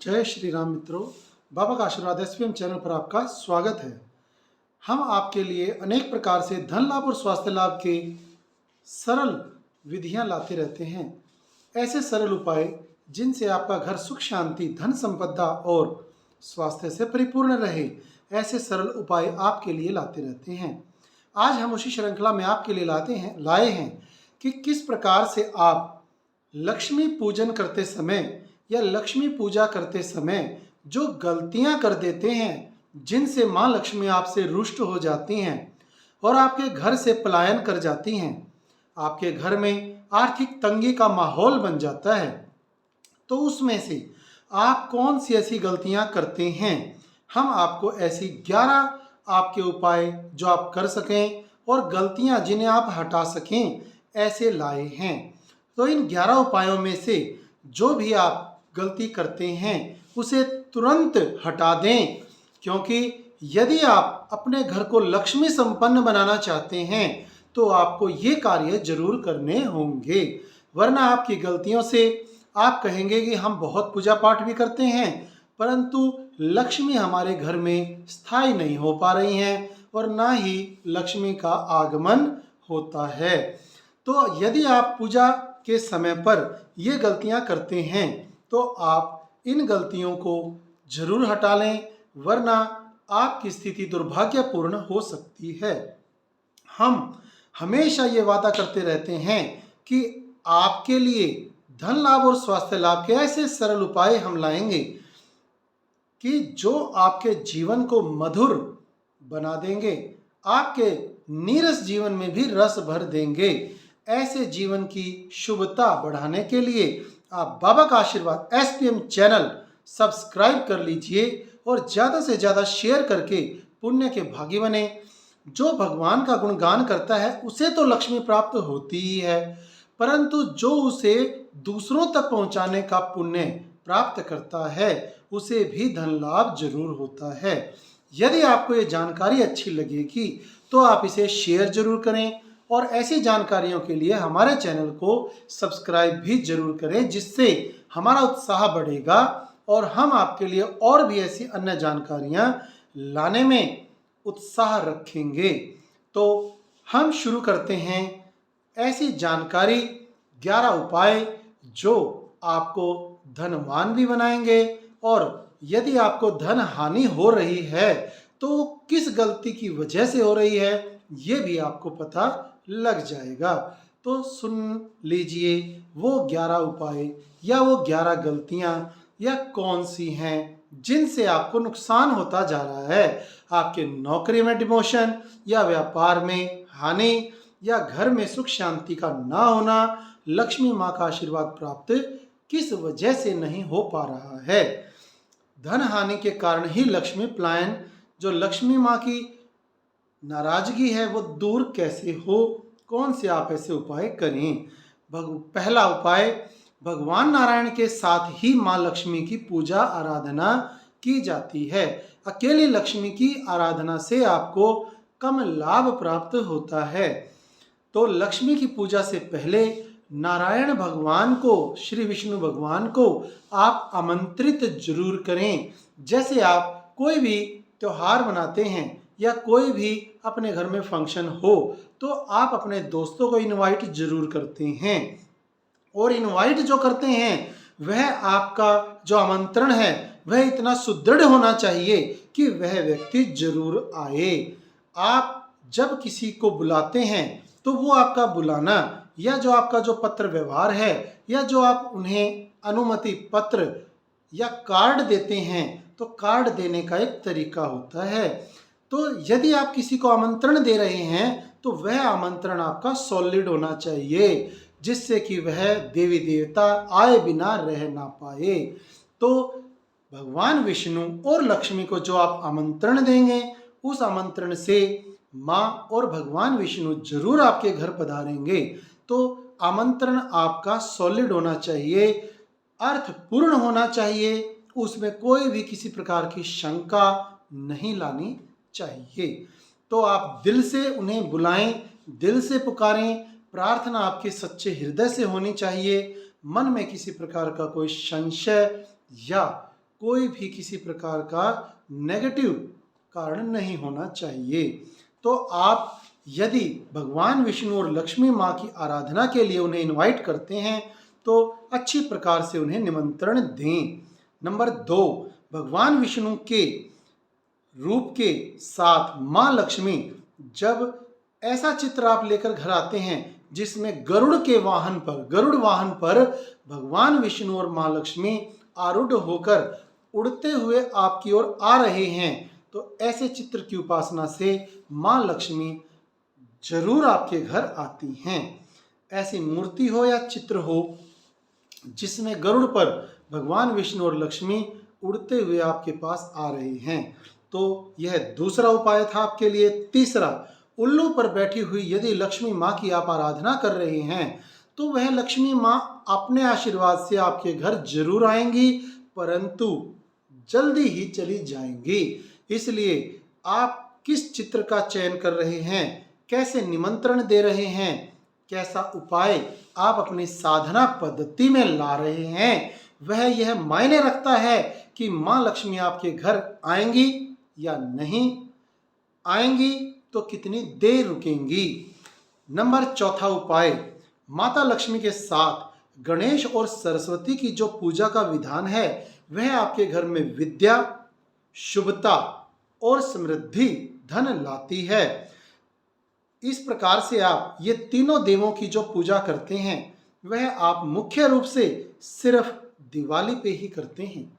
जय श्री राम मित्रों, बाबा का आशीर्वाद एसपीएम चैनल पर आपका स्वागत है। हम आपके लिए अनेक प्रकार से धन लाभ और स्वास्थ्य लाभ के सरल विधियां लाते रहते हैं। ऐसे सरल उपाय जिनसे आपका घर सुख शांति धन संपदा और स्वास्थ्य से परिपूर्ण रहे, ऐसे सरल उपाय आपके लिए लाते रहते हैं। आज हम उसी श्रृंखला में आपके लिए लाए हैं कि किस प्रकार से आप लक्ष्मी पूजन करते समय या लक्ष्मी पूजा करते समय जो गलतियां कर देते हैं, जिनसे मां लक्ष्मी आपसे रुष्ट हो जाती हैं और आपके घर से पलायन कर जाती हैं, आपके घर में आर्थिक तंगी का माहौल बन जाता है, तो उसमें से आप कौन सी ऐसी गलतियां करते हैं। हम आपको ऐसी 11 आपके उपाय जो आप कर सकें और गलतियां जिन्हें आप हटा सकें, ऐसे लाए हैं। तो इन 11 उपायों में से जो भी आप गलती करते हैं उसे तुरंत हटा दें, क्योंकि यदि आप अपने घर को लक्ष्मी संपन्न बनाना चाहते हैं तो आपको ये कार्य जरूर करने होंगे, वरना आपकी गलतियों से आप कहेंगे कि हम बहुत पूजा पाठ भी करते हैं परंतु लक्ष्मी हमारे घर में स्थायी नहीं हो पा रही हैं और ना ही लक्ष्मी का आगमन होता है। तो यदि आप पूजा के समय पर ये गलतियां करते हैं तो आप इन गलतियों को जरूर हटा लें, वरना आपकी स्थिति दुर्भाग्यपूर्ण हो सकती है। हम हमेशा ये वादा करते रहते हैं कि आपके लिए धन लाभ और स्वास्थ्य लाभ के ऐसे सरल उपाय हम लाएंगे कि जो आपके जीवन को मधुर बना देंगे, आपके नीरस जीवन में भी रस भर देंगे। ऐसे जीवन की शुभता बढ़ाने के लिए आप बाबा का आशीर्वाद एसपीएम चैनल सब्सक्राइब कर लीजिए और ज़्यादा से ज़्यादा शेयर करके पुण्य के भागी बने। जो भगवान का गुणगान करता है उसे तो लक्ष्मी प्राप्त होती ही है, परंतु जो उसे दूसरों तक पहुंचाने का पुण्य प्राप्त करता है उसे भी धन लाभ जरूर होता है। यदि आपको ये जानकारी अच्छी लगेगी तो आप इसे शेयर जरूर करें और ऐसी जानकारियों के लिए हमारे चैनल को सब्सक्राइब भी जरूर करें, जिससे हमारा उत्साह बढ़ेगा और हम आपके लिए और भी ऐसी अन्य जानकारियां लाने में उत्साह रखेंगे। तो हम शुरू करते हैं ऐसी जानकारी 11 उपाय जो आपको धनवान भी बनाएंगे, और यदि आपको धन हानि हो रही है तो किस गलती की वजह से हो रही है ये भी आपको पता लग जाएगा। तो सुन लीजिए वो 11 उपाय या वो 11 गलतियां या कौन सी हैं जिनसे आपको नुकसान होता जा रहा है। आपके नौकरी में डिमोशन या व्यापार में हानि या घर में सुख शांति का ना होना, लक्ष्मी माँ का आशीर्वाद प्राप्त किस वजह से नहीं हो पा रहा है। धन हानि के कारण ही लक्ष्मी पलायन, जो लक्ष्मी माँ की नाराजगी है वो दूर कैसे हो, कौन से आप ऐसे उपाय करें। पहला उपाय, भगवान नारायण के साथ ही माँ लक्ष्मी की पूजा आराधना की जाती है। अकेली लक्ष्मी की आराधना से आपको कम लाभ प्राप्त होता है। तो लक्ष्मी की पूजा से पहले नारायण भगवान को, श्री विष्णु भगवान को आप आमंत्रित जरूर करें। जैसे आप कोई भी त्योहार मनाते हैं या कोई भी अपने घर में फंक्शन हो तो आप अपने दोस्तों को इनवाइट जरूर करते हैं, और इनवाइट जो करते हैं वह आपका जो आमंत्रण है वह इतना सुदृढ़ होना चाहिए कि वह व्यक्ति जरूर आए। आप जब किसी को बुलाते हैं तो वो आपका बुलाना या जो आपका जो पत्र व्यवहार है या जो आप उन्हें अनुमति पत्र या कार्ड देते हैं, तो कार्ड देने का एक तरीका होता है। तो यदि आप किसी को आमंत्रण दे रहे हैं तो वह आमंत्रण आपका सॉलिड होना चाहिए, जिससे कि वह देवी देवता आए बिना रह ना पाए। तो भगवान विष्णु और लक्ष्मी को जो आप आमंत्रण देंगे उस आमंत्रण से माँ और भगवान विष्णु जरूर आपके घर पधारेंगे। तो आमंत्रण आपका सॉलिड होना चाहिए, अर्थपूर्ण होना चाहिए, उसमें कोई भी किसी प्रकार की शंका नहीं लानी चाहिए। तो आप दिल से उन्हें बुलाएं, दिल से पुकारें, प्रार्थना आपके सच्चे हृदय से होनी चाहिए। मन में किसी प्रकार का कोई संशय या कोई भी किसी प्रकार का नेगेटिव कारण नहीं होना चाहिए। तो आप यदि भगवान विष्णु और लक्ष्मी माँ की आराधना के लिए उन्हें इनवाइट करते हैं तो अच्छी प्रकार से उन्हें निमंत्रण दें। नंबर 2, भगवान विष्णु के रूप के साथ माँ लक्ष्मी, जब ऐसा चित्र आप लेकर घर आते हैं जिसमें गरुड़ वाहन पर भगवान विष्णु और माँ लक्ष्मी आरूढ़ होकर उड़ते हुए आपकी ओर आ रहे हैं, तो ऐसे चित्र की उपासना से माँ लक्ष्मी जरूर आपके घर आती हैं। ऐसी मूर्ति हो या चित्र हो जिसमें गरुड़ पर भगवान विष्णु और लक्ष्मी उड़ते हुए आपके पास आ रहे हैं, तो यह दूसरा उपाय था आपके लिए। तीसरा, उल्लू पर बैठी हुई यदि लक्ष्मी माँ की आप आराधना कर रहे हैं तो वह लक्ष्मी माँ अपने आशीर्वाद से आपके घर जरूर आएंगी, परंतु जल्दी ही चली जाएंगी। इसलिए आप किस चित्र का चयन कर रहे हैं, कैसे निमंत्रण दे रहे हैं, कैसा उपाय आप अपनी साधना पद्धति में ला रहे हैं, वह यह मायने रखता है कि माँ लक्ष्मी आपके घर आएंगी या नहीं आएंगी, तो कितनी देर रुकेंगी। नंबर 4 उपाय, माता लक्ष्मी के साथ गणेश और सरस्वती की जो पूजा का विधान है वह आपके घर में विद्या, शुभता और समृद्धि, धन लाती है। इस प्रकार से आप ये तीनों देवों की जो पूजा करते हैं वह आप मुख्य रूप से सिर्फ दिवाली पे ही करते हैं,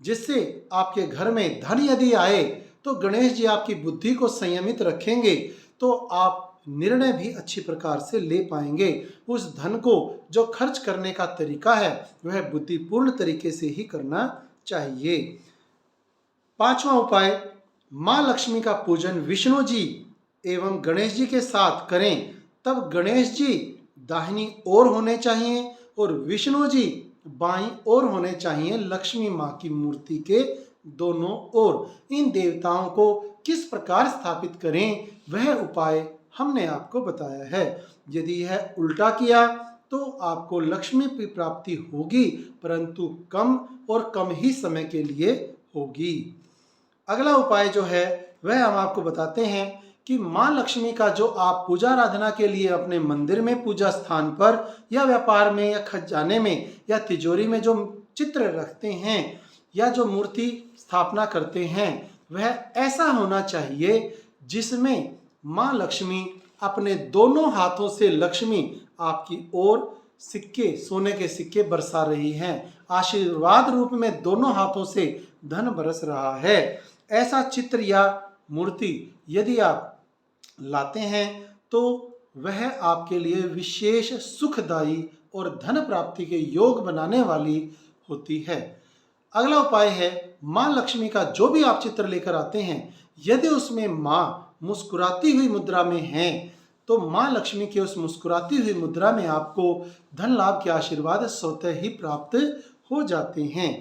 जिससे आपके घर में धन यदि आए तो गणेश जी आपकी बुद्धि को संयमित रखेंगे, तो आप निर्णय भी अच्छी प्रकार से ले पाएंगे। उस धन को जो खर्च करने का तरीका है वह बुद्धिपूर्ण तरीके से ही करना चाहिए। 5वां उपाय, माँ लक्ष्मी का पूजन विष्णु जी एवं गणेश जी के साथ करें। तब गणेश जी दाहिनी ओर होने चाहिए और विष्णु जी बाईं ओर होने चाहिए, लक्ष्मी माँ की मूर्ति के दोनों ओर। इन देवताओं को किस प्रकार स्थापित करें वह उपाय हमने आपको बताया है। यदि यह उल्टा किया तो आपको लक्ष्मी की प्राप्ति होगी, परंतु कम और कम ही समय के लिए होगी। अगला उपाय जो है वह हम आपको बताते हैं कि माँ लक्ष्मी का जो आप पूजा आराधना के लिए अपने मंदिर में, पूजा स्थान पर या व्यापार में या खजाने में या तिजोरी में जो चित्र रखते हैं या जो मूर्ति स्थापना करते हैं वह ऐसा होना चाहिए जिसमें माँ लक्ष्मी अपने दोनों हाथों से लक्ष्मी आपकी ओर सिक्के, सोने के सिक्के बरसा रही हैं, आशीर्वाद रूप में दोनों हाथों से धन बरस रहा है। ऐसा चित्र या मूर्ति यदि आप लाते हैं तो वह आपके लिए विशेष सुखदायी और धन प्राप्ति के योग बनाने वाली होती है। अगला उपाय है, माँ लक्ष्मी का जो भी आप चित्र लेकर आते हैं यदि उसमें माँ मुस्कुराती हुई मुद्रा में हैं तो माँ लक्ष्मी के उस मुस्कुराती हुई मुद्रा में आपको धन लाभ के आशीर्वाद स्वतः ही प्राप्त हो जाते हैं।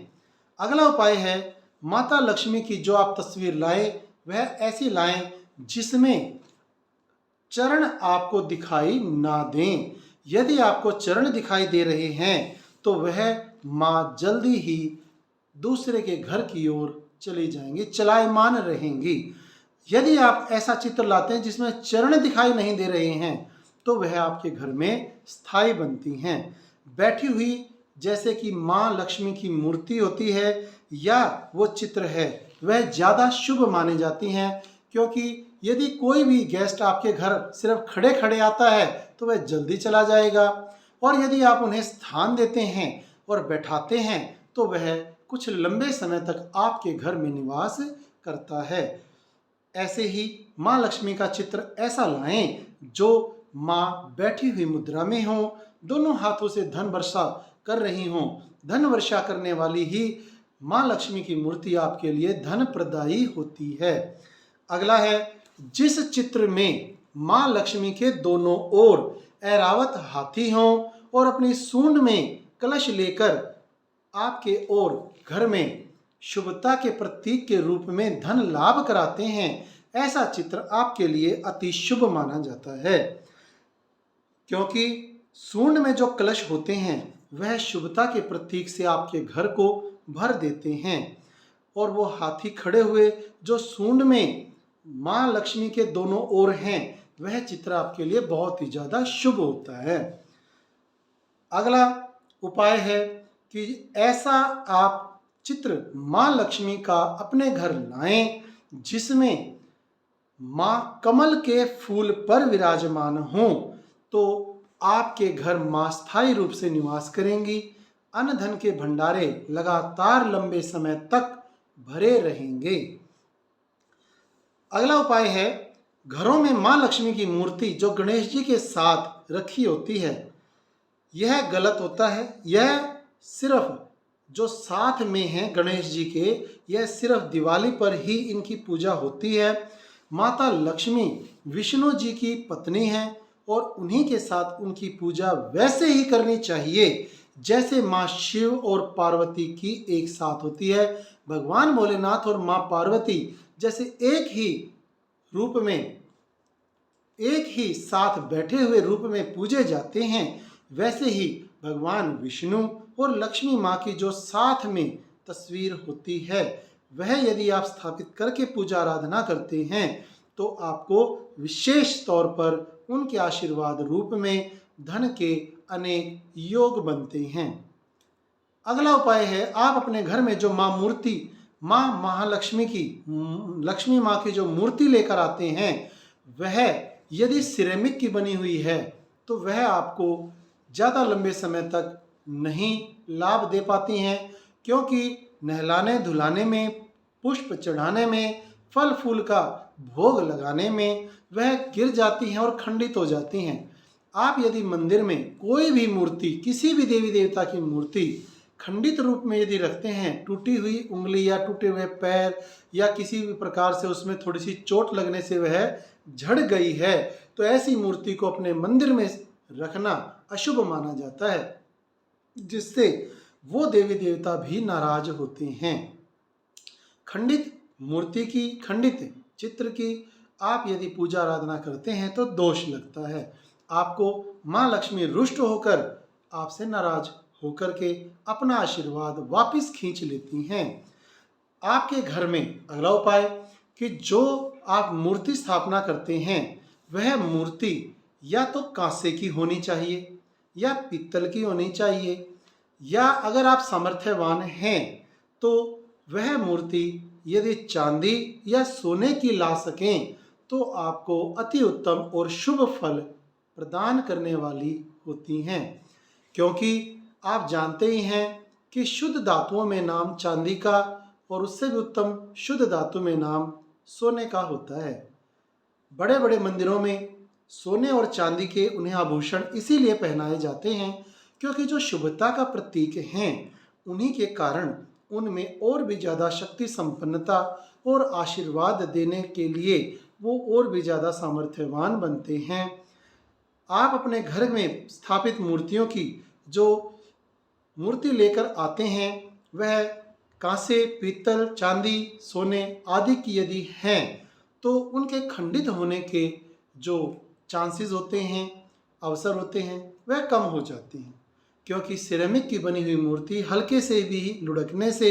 अगला उपाय है, माता लक्ष्मी की जो आप तस्वीर लाएं वह ऐसी लाएं जिसमें चरण आपको दिखाई ना दें। यदि आपको चरण दिखाई दे रहे हैं तो वह माँ जल्दी ही दूसरे के घर की ओर चली जाएंगी, चलायमान रहेंगी। यदि आप ऐसा चित्र लाते हैं जिसमें चरण दिखाई नहीं दे रहे हैं तो वह आपके घर में स्थायी बनती हैं, बैठी हुई, जैसे कि माँ लक्ष्मी की मूर्ति होती है या वो चित्र है वह ज़्यादा शुभ माने जाती हैं, क्योंकि यदि कोई भी गेस्ट आपके घर सिर्फ खड़े खड़े आता है तो वह जल्दी चला जाएगा, और यदि आप उन्हें स्थान देते हैं और बैठाते हैं तो वह कुछ लंबे समय तक आपके घर में निवास करता है। ऐसे ही माँ लक्ष्मी का चित्र ऐसा लाएं जो माँ बैठी हुई मुद्रा में हो, दोनों हाथों से धन वर्षा कर रही हों। धन वर्षा करने वाली ही माँ लक्ष्मी की मूर्ति आपके लिए धन प्रदायी होती है। अगला है, जिस चित्र में माँ लक्ष्मी के दोनों ओर ऐरावत हाथी हों और अपनी सूंड में कलश लेकर आपके ओर घर में शुभता के प्रतीक के रूप में धन लाभ कराते हैं, ऐसा चित्र आपके लिए अति शुभ माना जाता है। क्योंकि सूंड में जो कलश होते हैं वह शुभता के प्रतीक से आपके घर को भर देते हैं। और वो हाथी खड़े हुए जो सूंड में माँ लक्ष्मी के दोनों ओर हैं, वह चित्र आपके लिए बहुत ही ज़्यादा शुभ होता है। अगला उपाय है कि ऐसा आप चित्र माँ लक्ष्मी का अपने घर लाएं जिसमें माँ कमल के फूल पर विराजमान हों, तो आपके घर माँ स्थायी रूप से निवास करेंगी। अन्न धन के भंडारे लगातार लंबे समय तक भरे रहेंगे। अगला उपाय है, घरों में माँ लक्ष्मी की मूर्ति जो गणेश जी के साथ रखी होती है, यह गलत होता है। यह सिर्फ जो साथ में हैं गणेश जी के, यह सिर्फ दिवाली पर ही इनकी पूजा होती है। माता लक्ष्मी विष्णु जी की पत्नी हैं और उन्हीं के साथ उनकी पूजा वैसे ही करनी चाहिए जैसे माँ शिव और पार्वती की एक साथ होती है। भगवान भोलेनाथ और माँ पार्वती जैसे एक ही रूप में, एक ही साथ बैठे हुए रूप में पूजे जाते हैं, वैसे ही भगवान विष्णु और लक्ष्मी माँ की जो साथ में तस्वीर होती है, वह यदि आप स्थापित करके पूजा आराधना करते हैं तो आपको विशेष तौर पर उनके आशीर्वाद रूप में धन के अनेक योग बनते हैं। अगला उपाय है, आप अपने घर में जो माँ मूर्ति, माँ महालक्ष्मी की, लक्ष्मी माँ की जो मूर्ति लेकर आते हैं, वह यदि सिरेमिक की बनी हुई है तो वह आपको ज़्यादा लंबे समय तक नहीं लाभ दे पाती हैं, क्योंकि नहलाने धुलाने में, पुष्प चढ़ाने में, फल फूल का भोग लगाने में वह गिर जाती हैं और खंडित हो जाती हैं। आप यदि मंदिर में कोई भी मूर्ति, किसी भी देवी देवता की मूर्ति खंडित रूप में यदि रखते हैं, टूटी हुई उंगली या टूटे हुए पैर या किसी भी प्रकार से उसमें थोड़ी सी चोट लगने से वह झड़ गई है, तो ऐसी मूर्ति को अपने मंदिर में रखना अशुभ माना जाता है, जिससे वो देवी देवता भी नाराज होते हैं। खंडित मूर्ति की, खंडित चित्र की आप यदि पूजा आराधना करते हैं तो दोष लगता है। आपको माँ लक्ष्मी रुष्ट होकर, आपसे नाराज होकर के अपना आशीर्वाद वापस खींच लेती हैं। आपके घर में अगला उपाय कि जो आप मूर्ति स्थापना करते हैं, वह मूर्ति या तो कांसे की होनी चाहिए या पीतल की होनी चाहिए, या अगर आप सामर्थ्यवान हैं तो वह मूर्ति यदि चांदी या सोने की ला सकें तो आपको अति उत्तम और शुभ फल प्रदान करने वाली होती हैं। क्योंकि आप जानते ही हैं कि शुद्ध धातुओं में नाम चांदी का और उससे भी उत्तम शुद्ध धातु में नाम सोने का होता है। बड़े बड़े मंदिरों में सोने और चांदी के उन्हें आभूषण इसीलिए पहनाए जाते हैं क्योंकि जो शुभता का प्रतीक हैं, उन्हीं के कारण उनमें और भी ज़्यादा शक्ति संपन्नता और आशीर्वाद देने के लिए वो और भी ज़्यादा सामर्थ्यवान बनते हैं। आप अपने घर में स्थापित मूर्तियों की जो मूर्ति लेकर आते हैं, वह कांसे, पीतल, चांदी, सोने आदि की यदि हैं तो उनके खंडित होने के जो चांसेस होते हैं, अवसर होते हैं, वह कम हो जाते हैं, क्योंकि सिरेमिक की बनी हुई मूर्ति हल्के से भी लुढ़कने से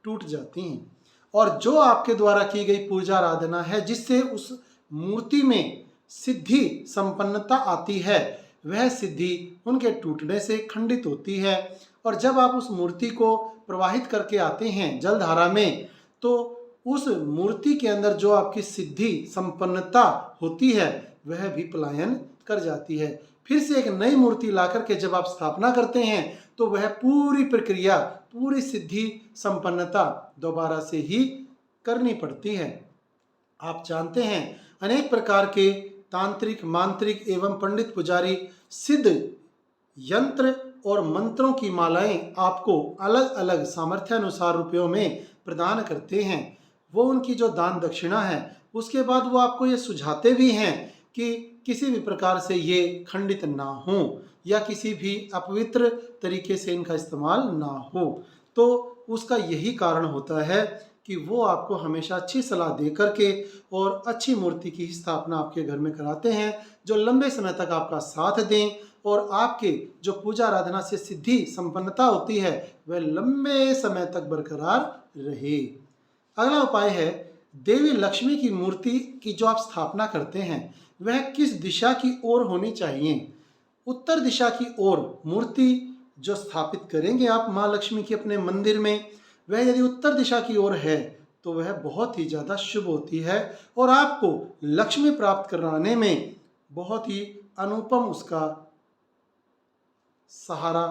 टूट जाती हैं। और जो आपके द्वारा की गई पूजा आराधना है जिससे उस मूर्ति में सिद्धि संपन्नता आती है, वह सिद्धि उनके टूटने से खंडित होती है। और जब आप उस मूर्ति को प्रवाहित करके आते हैं जलधारा में, तो उस मूर्ति के अंदर जो आपकी सिद्धि संपन्नता होती है वह भी पलायन कर जाती है। फिर से एक नई मूर्ति ला करके जब आप स्थापना करते हैं तो वह पूरी प्रक्रिया, पूरी सिद्धि संपन्नता दोबारा से ही करनी पड़ती है। आप जानते हैं अनेक प्रकार के तांत्रिक, मांत्रिक एवं पंडित पुजारी सिद्ध यंत्र और मंत्रों की मालाएं आपको अलग अलग सामर्थ्यानुसार रुपयों में प्रदान करते हैं। वो उनकी जो दान दक्षिणा है उसके बाद वो आपको ये सुझाते भी हैं कि किसी भी प्रकार से ये खंडित ना हो या किसी भी अपवित्र तरीके से इनका इस्तेमाल ना हो। तो उसका यही कारण होता है कि वो आपको हमेशा अच्छी सलाह दे करके और अच्छी मूर्ति की स्थापना आपके घर में कराते हैं जो लंबे समय तक आपका साथ दें, और आपके जो पूजा आराधना से सिद्धि संपन्नता होती है वह लंबे समय तक बरकरार रहे। अगला उपाय है, देवी लक्ष्मी की मूर्ति की जो आप स्थापना करते हैं वह किस दिशा की ओर होनी चाहिए। उत्तर दिशा की ओर मूर्ति जो स्थापित करेंगे आप माँ लक्ष्मी की अपने मंदिर में, वह यदि उत्तर दिशा की ओर है तो वह बहुत ही ज़्यादा शुभ होती है और आपको लक्ष्मी प्राप्त कराने में बहुत ही अनुपम उसका सहारा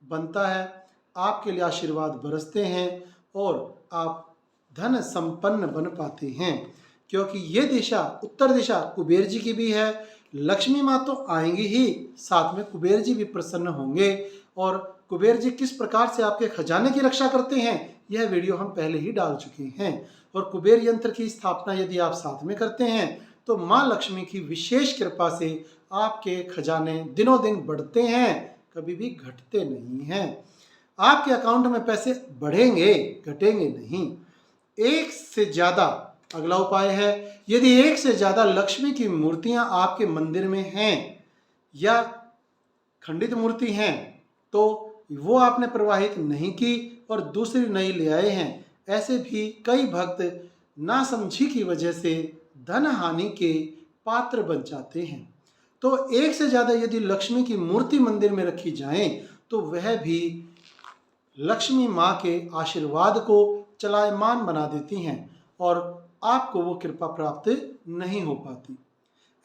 बनता है। आपके लिए आशीर्वाद बरसते हैं और आप धन संपन्न बन पाते हैं, क्योंकि ये दिशा उत्तर दिशा कुबेर जी की भी है। लक्ष्मी माँ तो आएंगी ही, साथ में कुबेर जी भी प्रसन्न होंगे। और कुबेर जी किस प्रकार से आपके खजाने की रक्षा करते हैं यह वीडियो हम पहले ही डाल चुके हैं। और कुबेर यंत्र की स्थापना यदि आप साथ में करते हैं तो माँ लक्ष्मी की विशेष कृपा से आपके खजाने दिनों दिन बढ़ते हैं, कभी भी घटते नहीं हैं। आपके अकाउंट में पैसे बढ़ेंगे, घटेंगे नहीं। एक से ज़्यादा, अगला उपाय है, यदि एक से ज़्यादा लक्ष्मी की मूर्तियां आपके मंदिर में हैं या खंडित मूर्ति हैं तो वो आपने प्रवाहित नहीं की और दूसरी नई ले आए हैं, ऐसे भी कई भक्त नासमझी की वजह से धन हानि के पात्र बन जाते हैं। तो एक से ज़्यादा यदि लक्ष्मी की मूर्ति मंदिर में रखी जाए तो वह भी लक्ष्मी माँ के आशीर्वाद को चलायमान बना देती हैं और आपको वो कृपा प्राप्त नहीं हो पाती।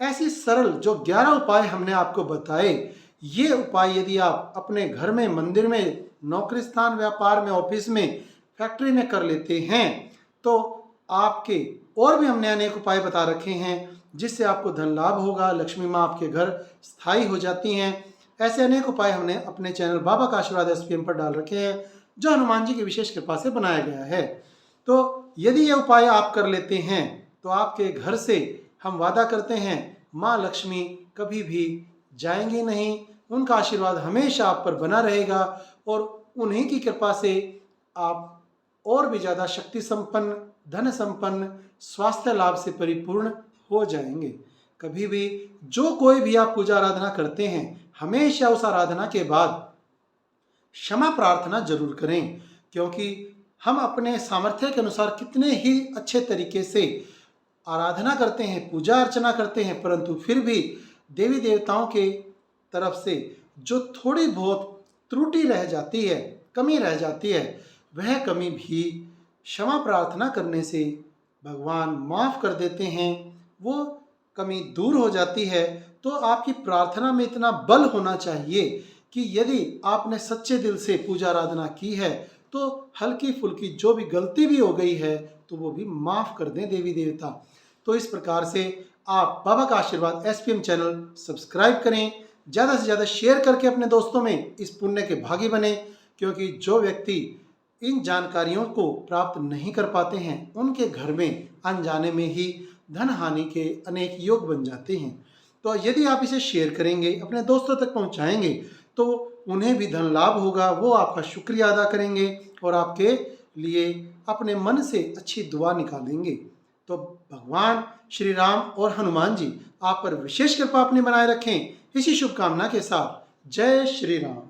ऐसी सरल जो 11 उपाय हमने आपको बताए, ये उपाय यदि आप अपने घर में, मंदिर में, नौकरी स्थान, व्यापार में, ऑफिस में, फैक्ट्री में कर लेते हैं तो आपके और भी हमने अनेक उपाय बता रखे हैं जिससे आपको धन लाभ होगा, लक्ष्मी माँ आपके घर स्थायी हो जाती हैं। ऐसे अनेक उपाय हमने अपने चैनल बाबा का आशीर्वाद SPM पर डाल रखे हैं जो हनुमान जी की विशेष कृपा से बनाया गया है। तो यदि ये उपाय आप कर लेते हैं तो आपके घर से हम वादा करते हैं माँ लक्ष्मी कभी भी जाएंगी नहीं, उनका आशीर्वाद हमेशा आप पर बना रहेगा और उन्हीं की कृपा से आप और भी ज़्यादा शक्ति संपन्न, धन संपन्न, स्वास्थ्य लाभ से परिपूर्ण हो जाएंगे। कभी भी जो कोई भी आप पूजा आराधना करते हैं हमेशा उस आराधना के बाद क्षमा प्रार्थना जरूर करें, क्योंकि हम अपने सामर्थ्य के अनुसार कितने ही अच्छे तरीके से आराधना करते हैं, पूजा अर्चना करते हैं, परंतु फिर भी देवी देवताओं के तरफ से जो थोड़ी बहुत त्रुटि रह जाती है, कमी रह जाती है, वह कमी भी क्षमा प्रार्थना करने से भगवान माफ़ कर देते हैं, वो कमी दूर हो जाती है। तो आपकी प्रार्थना में इतना बल होना चाहिए कि यदि आपने सच्चे दिल से पूजा आराधना की है तो हल्की फुल्की जो भी गलती भी हो गई है तो वो भी माफ़ कर दें देवी देवता। तो इस प्रकार से आप बाबा का आशीर्वाद SPM चैनल सब्सक्राइब करें, ज़्यादा से ज़्यादा शेयर करके अपने दोस्तों में इस पुण्य के भागी बने, क्योंकि जो व्यक्ति इन जानकारियों को प्राप्त नहीं कर पाते हैं उनके घर में अनजाने में ही धन हानि के अनेक योग बन जाते हैं। तो यदि आप इसे शेयर करेंगे, अपने दोस्तों तक पहुंचाएंगे तो उन्हें भी धन लाभ होगा, वो आपका शुक्रिया अदा करेंगे और आपके लिए अपने मन से अच्छी दुआ निकालेंगे। तो भगवान श्री राम और हनुमान जी आप पर विशेष कृपा अपनी बनाए रखें। इसी शुभकामना के साथ जय श्री राम।